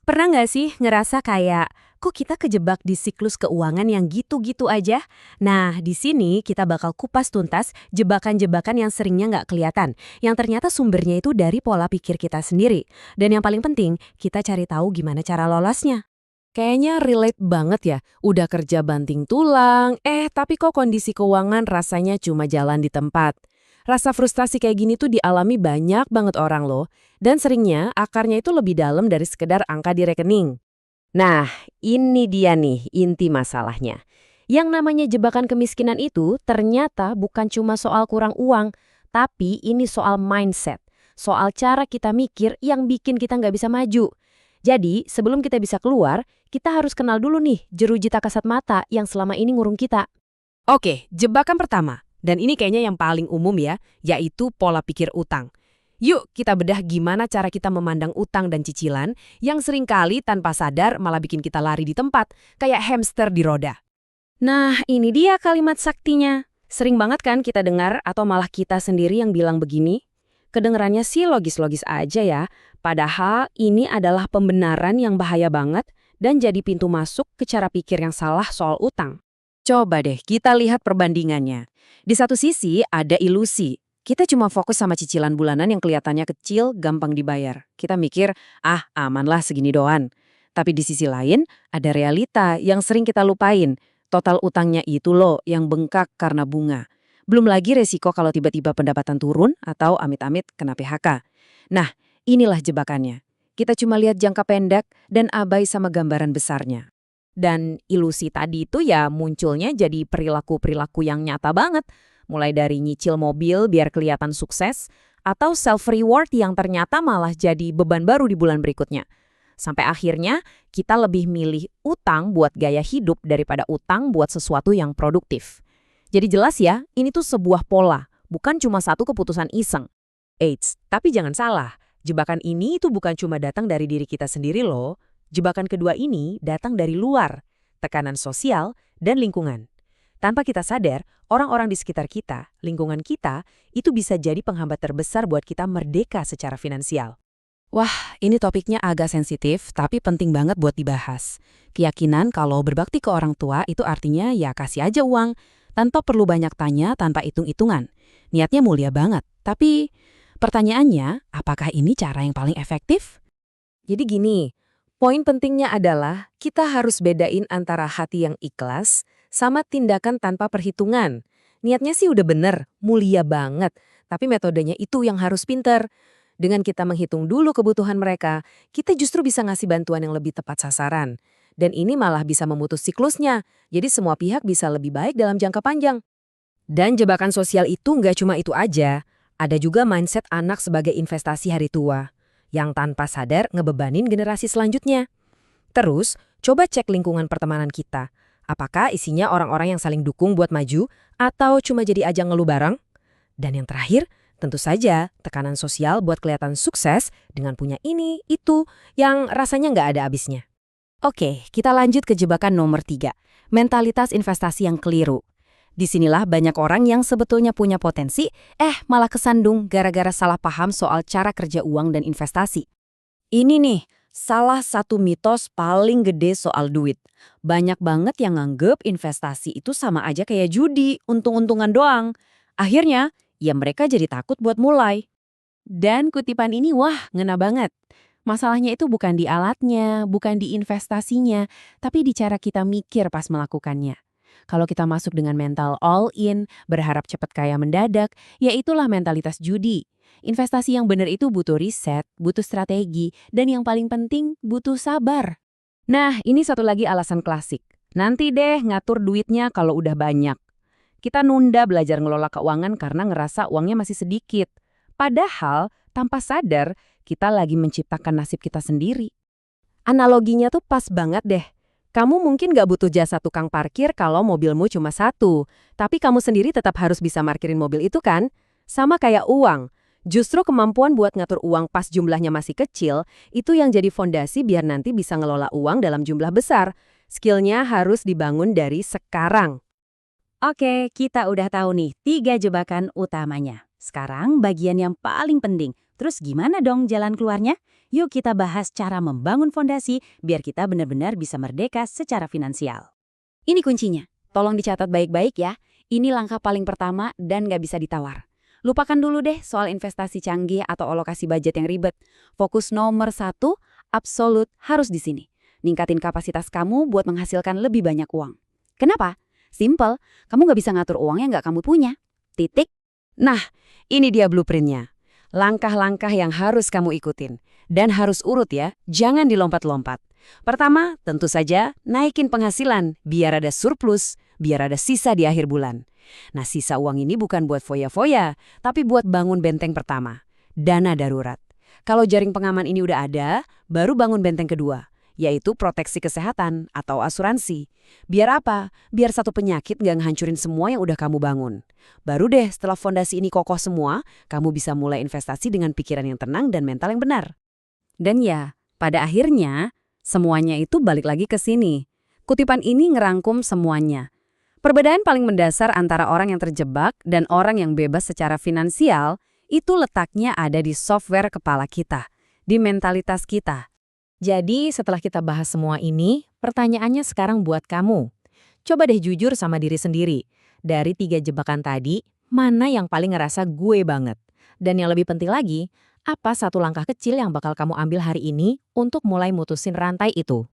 Pernah nggak sih ngerasa kayak, kok kita kejebak di siklus keuangan yang gitu-gitu aja? Nah, di sini kita bakal kupas tuntas jebakan-jebakan yang seringnya nggak kelihatan, yang ternyata sumbernya itu dari pola pikir kita sendiri. Dan yang paling penting, kita cari tahu gimana cara lolosnya. Kayaknya relate banget ya, udah kerja banting tulang, tapi kok kondisi keuangan rasanya cuma jalan di tempat. Rasa frustasi kayak gini tuh dialami banyak banget orang loh, dan seringnya akarnya itu lebih dalam dari sekedar angka di rekening. Nah, ini dia nih inti masalahnya. Yang namanya jebakan kemiskinan itu ternyata bukan cuma soal kurang uang, tapi ini soal mindset, soal cara kita mikir yang bikin kita nggak bisa maju. Jadi, sebelum kita bisa keluar, kita harus kenal dulu nih jeruji tak kasat mata yang selama ini ngurung kita. Oke, jebakan pertama, dan ini kayaknya yang paling umum ya, yaitu pola pikir utang. Yuk kita bedah gimana cara kita memandang utang dan cicilan yang seringkali tanpa sadar malah bikin kita lari di tempat, kayak hamster di roda. Nah, ini dia kalimat saktinya. Sering banget kan kita dengar atau malah kita sendiri yang bilang begini? Kedengerannya sih logis-logis aja ya, padahal ini adalah pembenaran yang bahaya banget dan jadi pintu masuk ke cara pikir yang salah soal utang. Coba deh kita lihat perbandingannya. Di satu sisi ada ilusi. Kita cuma fokus sama cicilan bulanan yang kelihatannya kecil, gampang dibayar. Kita mikir, amanlah segini doan. Tapi di sisi lain, ada realita yang sering kita lupain. Total utangnya itu loh yang bengkak karena bunga. Belum lagi resiko kalau tiba-tiba pendapatan turun atau amit-amit kena PHK. Nah, inilah jebakannya. Kita cuma lihat jangka pendek dan abai sama gambaran besarnya. Dan ilusi tadi itu ya munculnya jadi perilaku-perilaku yang nyata banget. Mulai dari nyicil mobil biar kelihatan sukses, atau self-reward yang ternyata malah jadi beban baru di bulan berikutnya. Sampai akhirnya kita lebih milih utang buat gaya hidup daripada utang buat sesuatu yang produktif. Jadi jelas ya, ini tuh sebuah pola, bukan cuma satu keputusan iseng. Eits, tapi jangan salah, jebakan ini itu bukan cuma datang dari diri kita sendiri loh. Jebakan kedua ini datang dari luar, tekanan sosial dan lingkungan. Tanpa kita sadar, orang-orang di sekitar kita, lingkungan kita, itu bisa jadi penghambat terbesar buat kita merdeka secara finansial. Wah, ini topiknya agak sensitif, tapi penting banget buat dibahas. Keyakinan kalau berbakti ke orang tua itu artinya ya kasih aja uang, tanpa perlu banyak tanya, tanpa hitung-hitungan. Niatnya mulia banget, tapi pertanyaannya, apakah ini cara yang paling efektif? Jadi gini, poin pentingnya adalah kita harus bedain antara hati yang ikhlas sama tindakan tanpa perhitungan. Niatnya sih udah bener, mulia banget, tapi metodenya itu yang harus pinter. Dengan kita menghitung dulu kebutuhan mereka, kita justru bisa ngasih bantuan yang lebih tepat sasaran. Dan ini malah bisa memutus siklusnya, jadi semua pihak bisa lebih baik dalam jangka panjang. Dan jebakan sosial itu nggak cuma itu aja, ada juga mindset anak sebagai investasi hari tua, yang tanpa sadar ngebebanin generasi selanjutnya. Terus, coba cek lingkungan pertemanan kita. Apakah isinya orang-orang yang saling dukung buat maju, atau cuma jadi ajang ngeluh bareng? Dan yang terakhir, tentu saja tekanan sosial buat kelihatan sukses dengan punya ini, itu, yang rasanya nggak ada habisnya. Oke, kita lanjut ke jebakan nomor 3, mentalitas investasi yang keliru. Disinilah banyak orang yang sebetulnya punya potensi, malah kesandung gara-gara salah paham soal cara kerja uang dan investasi. Ini nih, salah satu mitos paling gede soal duit. Banyak banget yang nganggep investasi itu sama aja kayak judi, untung-untungan doang. Akhirnya, ya mereka jadi takut buat mulai. Dan kutipan ini ngena banget. Masalahnya itu bukan di alatnya, bukan di investasinya, tapi di cara kita mikir pas melakukannya. Kalau kita masuk dengan mental all in, berharap cepat kaya mendadak, ya itulah mentalitas judi. Investasi yang benar itu butuh riset, butuh strategi, dan yang paling penting butuh sabar. Nah, ini satu lagi alasan klasik. Nanti deh ngatur duitnya kalau udah banyak. Kita nunda belajar ngelola keuangan karena ngerasa uangnya masih sedikit. Padahal, tanpa sadar, kita lagi menciptakan nasib kita sendiri. Analoginya tuh pas banget deh. Kamu mungkin gak butuh jasa tukang parkir kalau mobilmu cuma satu. Tapi kamu sendiri tetap harus bisa parkirin mobil itu kan? Sama kayak uang. Justru kemampuan buat ngatur uang pas jumlahnya masih kecil, itu yang jadi fondasi biar nanti bisa ngelola uang dalam jumlah besar. Skillnya harus dibangun dari sekarang. Oke, kita udah tahu nih 3 jebakan utamanya. Sekarang bagian yang paling penting. Terus gimana dong jalan keluarnya? Yuk kita bahas cara membangun fondasi biar kita benar-benar bisa merdeka secara finansial. Ini kuncinya. Tolong dicatat baik-baik ya. Ini langkah paling pertama dan nggak bisa ditawar. Lupakan dulu deh soal investasi canggih atau alokasi budget yang ribet. Fokus nomor 1, absolut harus di sini. Ningkatin kapasitas kamu buat menghasilkan lebih banyak uang. Kenapa? Simple, kamu nggak bisa ngatur uang yang nggak kamu punya. Titik. Nah, ini dia blueprintnya. Langkah-langkah yang harus kamu ikutin. Dan harus urut ya, jangan dilompat-lompat. Pertama, tentu saja naikin penghasilan biar ada surplus, biar ada sisa di akhir bulan. Nah, sisa uang ini bukan buat foya-foya, tapi buat bangun benteng pertama, dana darurat. Kalau jaring pengaman ini udah ada, baru bangun benteng kedua, yaitu proteksi kesehatan atau asuransi. Biar apa? Biar satu penyakit nggak ngehancurin semua yang udah kamu bangun. Baru deh setelah fondasi ini kokoh semua, kamu bisa mulai investasi dengan pikiran yang tenang dan mental yang benar. Dan ya, pada akhirnya, semuanya itu balik lagi ke sini. Kutipan ini ngerangkum semuanya. Perbedaan paling mendasar antara orang yang terjebak dan orang yang bebas secara finansial itu letaknya ada di software kepala kita, di mentalitas kita. Jadi setelah kita bahas semua ini, pertanyaannya sekarang buat kamu. Coba deh jujur sama diri sendiri. Dari 3 jebakan tadi, mana yang paling ngerasa gue banget? Dan yang lebih penting lagi, apa satu langkah kecil yang bakal kamu ambil hari ini untuk mulai mutusin rantai itu?